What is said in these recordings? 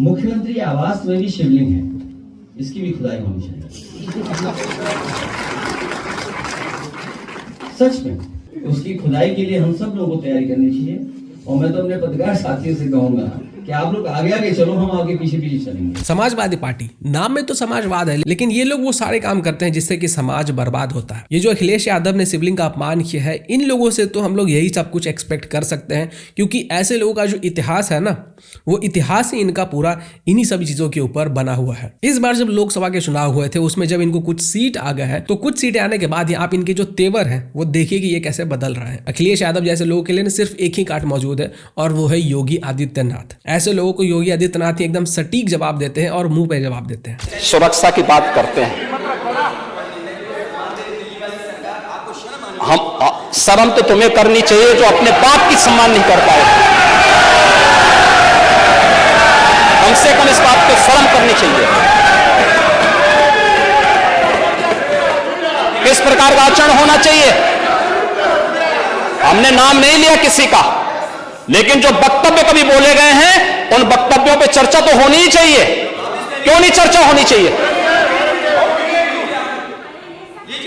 मुख्यमंत्री आवास में भी शिवलिंग है, इसकी भी खुदाई होनी चाहिए। सच में उसकी खुदाई के लिए हम सब लोगों को तैयारी करनी चाहिए। और मैं तो अपने पत्रकार साथियों से कहूंगा कि आप लोग आगे आगे चलो, हम आगे पीछे पीछे चलेंगे। समाजवादी पार्टी नाम में तो समाजवाद है, लेकिन ये लोग वो सारे काम करते हैं जिससे कि समाज बर्बाद होता है। ये जो अखिलेश यादव ने शिवलिंग का अपमान किया है, इन लोगों से तो हम लोग यही सब कुछ एक्सपेक्ट कर सकते हैं, क्योंकि ऐसे लोगों का जो इतिहास है ना, वो इतिहास ही इनका पूरा इन्हीं सभी चीजों के ऊपर बना हुआ है। इस बार जब लोकसभा के चुनाव हुए थे, उसमें जब इनको कुछ सीट आ गए हैं, तो कुछ सीटें आने के बाद आप इनके जो तेवर है वो देखिए कि ये कैसे बदल रहा है। अखिलेश यादव जैसे लोगों के लिए सिर्फ एक ही काट मौजूद है, और वो है योगी आदित्यनाथ। ऐसे लोगों को योगी आदित्यनाथ एकदम सटीक जवाब देते हैं और मुंह पे जवाब देते हैं। सुरक्षा की बात करते हैं हम, शर्म तो तुम्हें करनी चाहिए जो अपने बाप की सम्मान नहीं कर पाए। कम से कम इस बात को शर्म करनी चाहिए। किस प्रकार का आचरण होना चाहिए? हमने नाम नहीं लिया किसी का, लेकिन जो वक्तव्य कभी बोले गए हैं उन वक्तव्यों पे चर्चा तो होनी ही चाहिए। क्यों नहीं चर्चा होनी चाहिए?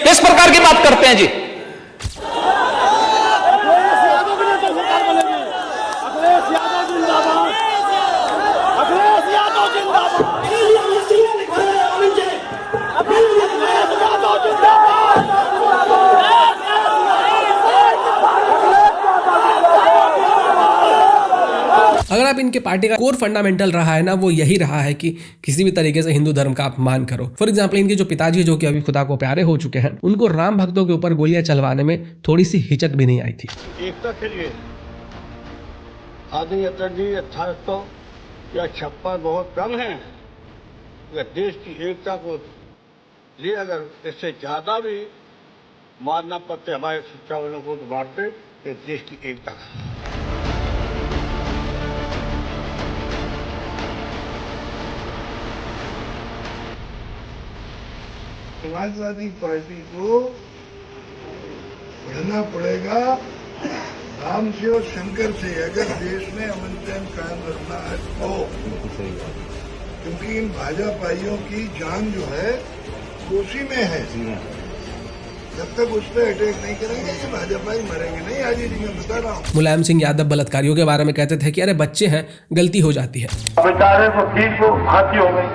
किस प्रकार की बात करते हैं जी? अगर आप इनके पार्टी का कोर फंडामेंटल रहा है ना, वो यही रहा है कि किसी भी तरीके से हिंदू धर्म का अपमान करो। फॉर एग्जाम्पल, इनके जो पिताजी जो कि अभी खुदा को प्यारे हो चुके हैं, उनको राम भक्तों के ऊपर गोलियां चलवाने में थोड़ी सी हिचक भी नहीं आई थी। एकता के लिए आदि अटल जी 1800 या 56 बहुत कम है। अगर देश की एकता को लिए अगर इससे ज्यादा भी मारना पड़ते हमारे शिक्षा वालों को तो मारते देश की एकता। समाजवादी पार्टी को बढ़ना पड़ेगा राम से और शंकर से, अगर देश में अमन चैन कायम रखना है तो। क्योंकि इन भाजपाइयों की जान जो है उसी में है। जब तक उस पर अटैक नहीं करेंगे ये भाजपाई मरेंगे नहीं। आज ही मैं बता रहा हूँ। मुलायम सिंह यादव बलात्कारियों के बारे में कहते थे कि अरे बच्चे हैं, गलती हो जाती है। बेचारे को ठीक को फांसी हो गई,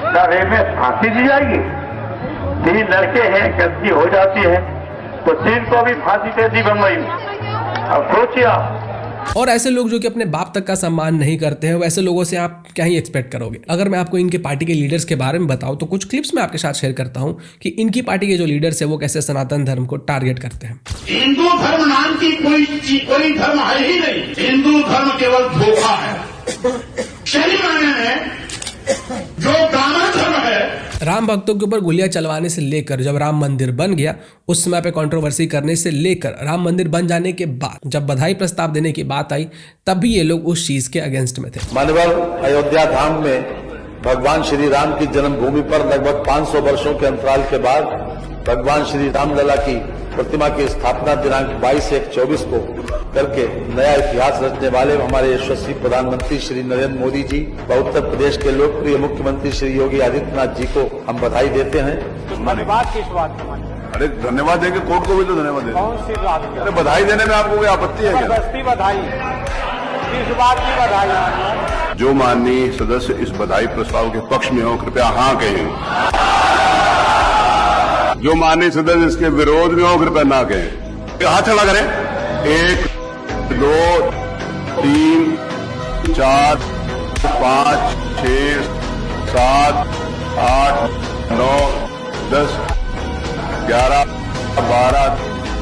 क्या रेप में फांसी दी जाएगी? 3 लड़के हैं, गलती हो जाती है तो 3 को भी फांसी दे दी बम्बई में। अब सोचिए आप। और ऐसे लोग जो कि अपने बाप तक का सम्मान नहीं करते हैं, वैसे लोगों से आप क्या ही एक्सपेक्ट करोगे। अगर मैं आपको इनके पार्टी के लीडर्स के बारे में बताऊं तो कुछ क्लिप्स मैं आपके साथ शेयर करता हूं कि इनकी पार्टी के जो लीडर्स है वो कैसे सनातन धर्म को टारगेट करते हैं। हिंदू धर्म नाम की कोई धर्म है ही नहीं। हिंदू धर्म केवल धोखा है। सही मायने में जो दाना धर्म है। राम भक्तों के ऊपर गोलियां चलवाने से लेकर जब राम मंदिर बन गया, उस समय पे कंट्रोवर्सी करने से लेकर राम मंदिर बन जाने के बाद जब बधाई प्रस्ताव देने की बात आई, तब भी ये लोग उस चीज के अगेंस्ट में थे। मनोबल अयोध्या धाम में भगवान श्री राम की जन्मभूमि पर लगभग 500 वर्षों के अंतराल के बाद भगवान श्री रामलला की प्रतिमा की स्थापना दिनांक 22/1/24 को करके नया इतिहास रचने वाले हमारे यशस्वी प्रधानमंत्री श्री नरेंद्र मोदी जी व उत्तर प्रदेश के लोकप्रिय मुख्यमंत्री श्री योगी आदित्यनाथ जी को हम बधाई देते हैं। धन्यवाद किस बात का? अरे धन्यवाद देंगे, कोर्ट को भी तो धन्यवाद देंगे। कौन सी बात? अरे बधाई देने में आपको कोई आपत्ति है क्या? बधाई किस बात की बधाई? जो माननीय सदस्य इस बधाई प्रस्ताव के पक्ष में हो कृपया हाँ कहें। जो माननीय सदस्य इसके विरोध में हो कृपया ना कहें। हाथ खड़ा करें। 1 2 3 4 5 6 7 8 9 10 11 12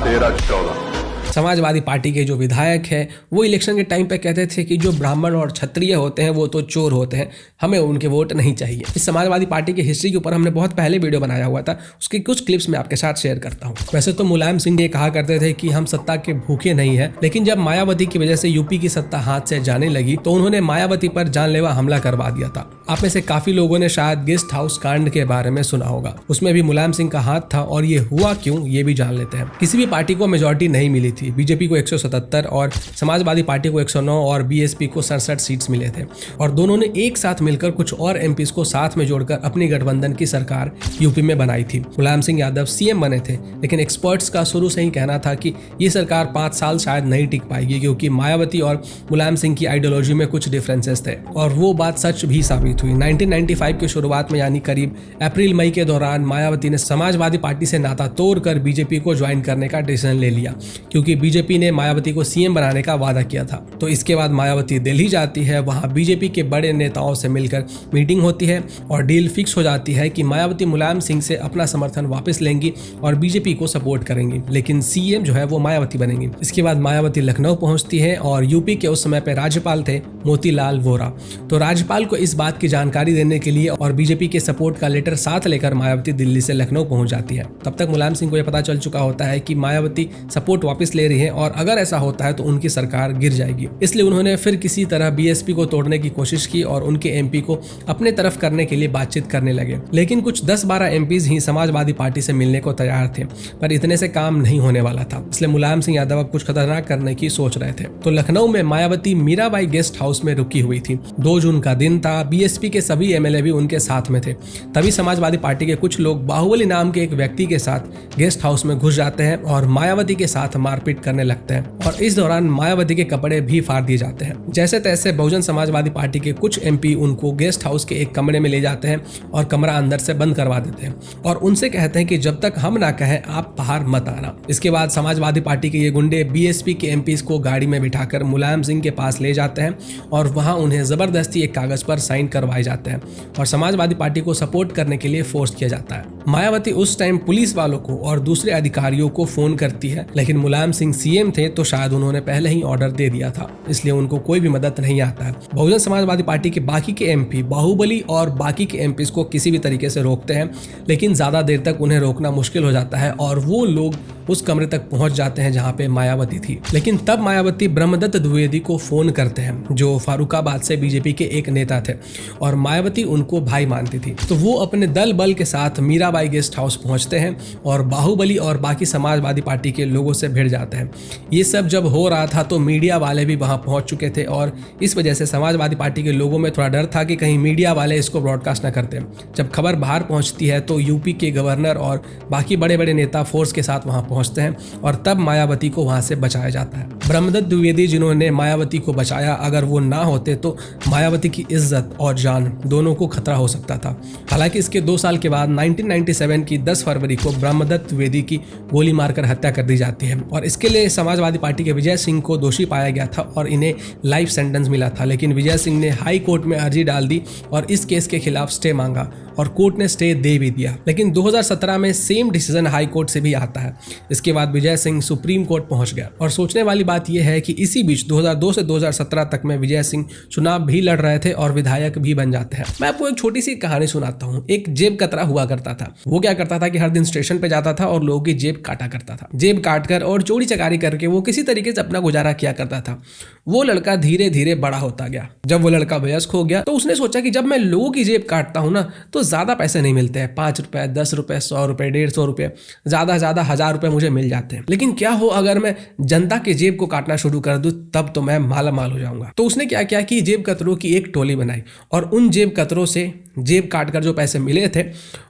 13 14। समाजवादी पार्टी के जो विधायक हैं वो इलेक्शन के टाइम पे कहते थे कि जो ब्राह्मण और क्षत्रिय होते हैं वो तो चोर होते हैं, हमें उनके वोट नहीं चाहिए। इस समाजवादी पार्टी की हिस्ट्री के ऊपर हमने बहुत पहले वीडियो बनाया हुआ था, उसकी कुछ क्लिप्स मैं आपके साथ शेयर करता हूँ। वैसे तो मुलायम सिंह ये कहा करते थे कि हम सत्ता के भूखे नहीं है, लेकिन जब मायावती की वजह से यूपी की सत्ता हाथ से जाने लगी तो उन्होंने मायावती पर जानलेवा हमला करवा दिया था। आप में से काफी लोगों ने शायद गेस्ट हाउस कांड के बारे में सुना होगा। उसमें भी मुलायम सिंह का हाथ था और ये हुआ क्यों ये भी जान लेते हैं। किसी भी पार्टी को मेजॉरिटी नहीं मिली थी। बीजेपी को 177 और समाजवादी पार्टी को 109 और बीएसपी को 67 सीट्स मिले थे और दोनों ने एक साथ मिलकर कुछ और एमपीज को साथ में जोड़कर अपनी गठबंधन की सरकार यूपी में बनाई थी। मुलायम सिंह यादव सीएम बने थे, लेकिन एक्सपर्ट्स का शुरू से ही कहना था कि ये सरकार 5 साल शायद नहीं टिक पाएगी क्योंकि मायावती और मुलायम सिंह की आइडियोलॉजी में कुछ डिफरेंसेस थे और वो बात सच भी साबित हुई। 1995 की शुरुआत में यानी करीब अप्रैल मई के दौरान मायावती ने समाजवादी पार्टी से नाता तोड़कर बीजेपी को ज्वाइन करने का डिसीजन ले लिया क्योंकि बीजेपी ने मायावती को सीएम बनाने का वादा किया था। तो इसके बाद मायावती दिल्ली जाती है, वहां बीजेपी के बड़े नेताओं से मिलकर मीटिंग होती है और डील फिक्स हो जाती है कि मायावती मुलायम सिंह से अपना समर्थन वापस लेंगी और बीजेपी को सपोर्ट करेंगी, लेकिन सीएम जो है वो मायावती बनेंगी। इसके बाद मायावती लखनऊ पहुंचती है और यूपी के उस समय पे राज्यपाल थे मोतीलाल वोरा। तो राज्यपाल को इस बात की जानकारी देने के लिए और बीजेपी के सपोर्ट का लेटर साथ लेकर मायावती दिल्ली से लखनऊ पहुंच जाती है। तब तक मुलायम सिंह को यह पता चल चुका होता है कि मायावती सपोर्ट वापस ले रही है और अगर ऐसा होता है तो उनकी सरकार गिर जाएगी। इसलिए उन्होंने फिर किसी तरह बीएसपी को तोड़ने की कोशिश की और उनके एमपी को अपने तरफ करने के लिए बातचीत करने लगे, लेकिन कुछ 10-12 एमपीज ही समाजवादी पार्टी से मिलने को तैयार थे, पर इतने से काम नहीं होने वाला था। इसलिए मुलायम सिंह यादव अब कुछ खतरनाक करने की सोच रहे थे। तो लखनऊ में मायावती मीराबाई गेस्ट हाउस में रुकी हुई थी। 2 जून का दिन था। बीएसपी के सभी एमएलए भी उनके साथ में थे। तभी समाजवादी पार्टी के कुछ लोग बाहुबली नाम के एक व्यक्ति के साथ गेस्ट हाउस में घुस जाते हैं और मायावती के साथ मारपीट करने लगते हैं और इस दौरान मायावती के कपड़े भी फाड़ दिए जाते हैं। जैसे तैसे बहुजन समाजवादी पार्टी के कुछ एमपी उनको गेस्ट हाउस के एक कमरे में ले जाते हैं और कमरा अंदर से बंद करवा देते हैं और उनसे कहते हैं कि जब तक हम ना कहें आप बाहर मत आना। इसके बाद समाजवादी पार्टी के ये गुंडे बीएसपी के एमपीज को गाड़ी में बिठाकर मुलायम सिंह के पास ले जाते हैं और वहां उन्हें जबरदस्ती एक कागज पर साइन करवाए जाते हैं और समाजवादी पार्टी को सपोर्ट करने के लिए फोर्स किया जाता है। मायावती उस टाइम पुलिस वालों को और दूसरे अधिकारियों को फोन करती है, लेकिन मुलायम सिंह सीएम थे तो शायद उन्होंने पहले ही ऑर्डर दे दिया था, इसलिए उनको कोई भी मदद नहीं आता है। बहुजन समाजवादी पार्टी के बाकी के एमपी बाहुबली और बाकी के एमपीज को किसी भी तरीके से रोकते हैं, लेकिन ज्यादा देर तक उन्हें रोकना मुश्किल हो जाता है और वो लोग उस कमरे तक पहुंच जाते हैं जहां पे मायावती थी। लेकिन तब मायावती ब्रह्मदत्त द्विवेदी को फोन करते हैं जो फारुखाबाद से बीजेपी के एक नेता थे और मायावती उनको भाई मानती थी। तो वो अपने दल बल के साथ मीराबाई गेस्ट हाउस पहुंचते हैं और बाहुबली और बाकी समाजवादी पार्टी के लोगों से भिड़ जाते हैं। ये सब जब हो रहा था तो मीडिया वाले भी वहां पहुंच चुके थे और इस वजह से समाजवादी पार्टी के लोगों में थोड़ा डर था कि कहीं मीडिया वाले इसको ब्रॉडकास्ट न करते। जब खबर बाहर पहुंचती है तो यूपी के गवर्नर और बाकी बड़े बड़े नेता फोर्स के साथ वहां पहुंचते हैं और तब मायावती को वहां से बचाया जाता है। ब्रह्मदत्त द्विवेदी जिन्होंने मायावती को बचाया, अगर वो ना होते तो मायावती की इज्जत और जान दोनों को खतरा हो सकता था। हालांकि इसके 2 साल के बाद 1997 की 10 फरवरी को ब्रह्मदत्त द्विवेदी की गोली मारकर हत्या कर दी जाती है और इसके लिए समाजवादी पार्टी के विजय सिंह को दोषी पाया गया था और इन्हें लाइफ सेंटेंस मिला था, लेकिन विजय सिंह ने हाई कोर्ट में अर्जी डाल दी और इस केस के खिलाफ स्टे मांगा और कोर्ट ने स्टे दे भी दिया। लेकिन 2017 में सेम डिसीजन हाई कोर्ट से भी आता है। इसके बाद विजय सिंह सुप्रीम कोर्ट पहुंच गया और सोचने वाली बात यह है कि इसी बीच 2002 से 2017 तक में विजय सिंह चुनाव भी लड़ रहे थे और विधायक भी बन जाते हैं। मैं आपको एक छोटी सी कहानी सुनाता हूँ। एक जेब कतरा हुआ करता था। वो क्या करता था कि हर दिन स्टेशन पे जाता था और लोगों की जेब काटा करता था। जेब काटकर और चोरी चकारी करके वो किसी तरीके से अपना गुजारा किया करता था। वो लड़का धीरे धीरे बड़ा होता गया। जब वो लड़का वयस्क हो गया तो उसने सोचा कि जब मैं लोगों की जेब काटता हूँ ना तो ज्यादा पैसे नहीं मिलते हैं। 5 रुपए, 10 रुपए, 100 रुपए, 150 रुपए, ज्यादा 1000 रुपए मुझे मिल जाते हैं। लेकिन क्या हो अगर मैं जनता के जेब को काटना शुरू कर दूं, तब तो मैं माला माल हो जाऊंगा। तो उसने क्या किया कि जेब कतरों की एक टोली बनाई और उन जेब कतरों से जेब काटकर जो पैसे मिले थे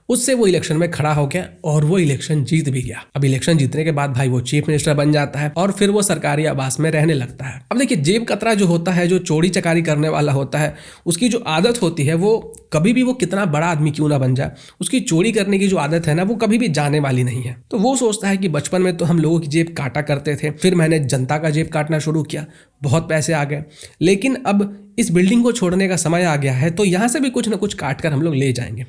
उससे वो इलेक्शन में खड़ा हो गया और वो इलेक्शन जीत भी गया। अब इलेक्शन जीतने के बाद भाई वो चीफ मिनिस्टर बन जाता है और फिर वो सरकारी आवास में रहने लगता है। अब देखिए, जेब कतरा जो होता है, जो चोरी चकारी करने वाला होता है, उसकी जो आदत होती है वो कभी भी, वो कितना बड़ा आदमी क्यों ना बन जाए, उसकी चोरी करने की जो आदत है ना वो कभी भी जाने वाली नहीं है। तो वो सोचता है कि बचपन में तो हम लोगों की जेब काटा करते थे, फिर मैंने जनता का जेब काटना शुरू किया, बहुत पैसे आ गए, लेकिन अब इस बिल्डिंग को छोड़ने का समय आ गया है तो यहाँ से भी कुछ ना कुछ काट कर हम लोग ले जाएंगे।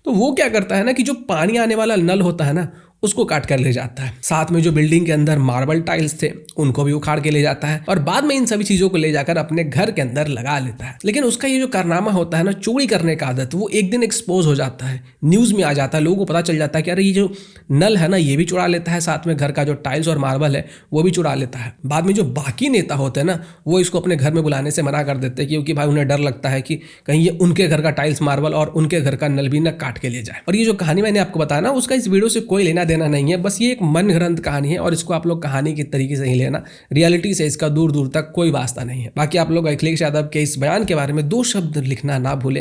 तो वो क्या करता है ना कि जो पानी आने वाला नल होता है ना उसको काट कर ले जाता है। साथ में जो बिल्डिंग के अंदर मार्बल टाइल्स थे उनको भी उखाड़ के ले जाता है और बाद में इन सभी चीजों को ले जाकर अपने घर के अंदर लगा लेता है। लेकिन उसका ये जो कारनामा होता है ना, चोरी करने का आदत, वो एक दिन एक्सपोज हो जाता है, न्यूज में आ जाता है, लोगों को पता चल जाता है कि अरे ये जो नल है ना ये भी चुरा लेता है, साथ में घर का जो टाइल्स और मार्बल है वो भी चुरा लेता है। बाद में जो बाकी नेता होते हैं ना वो इसको अपने घर में बुलाने से मना कर देते हैं क्योंकि भाई उन्हें डर लगता है कि कहीं ये उनके घर का टाइल्स मार्बल और उनके घर का नल भी न काट के ले जाए। और ये जो कहानी मैंने आपको बताया ना उसका इस वीडियो से कोई लेना देना नहीं है, बस ये एक मन घड़ंत कहानी है और इसको आप लोग कहानी के तरीके से ही लेना, रियलिटी से इसका दूर दूर तक कोई वास्ता नहीं है। बाकी आप लोग अखिलेश यादव के इस बयान के बारे में 2 शब्द लिखना ना भूलें।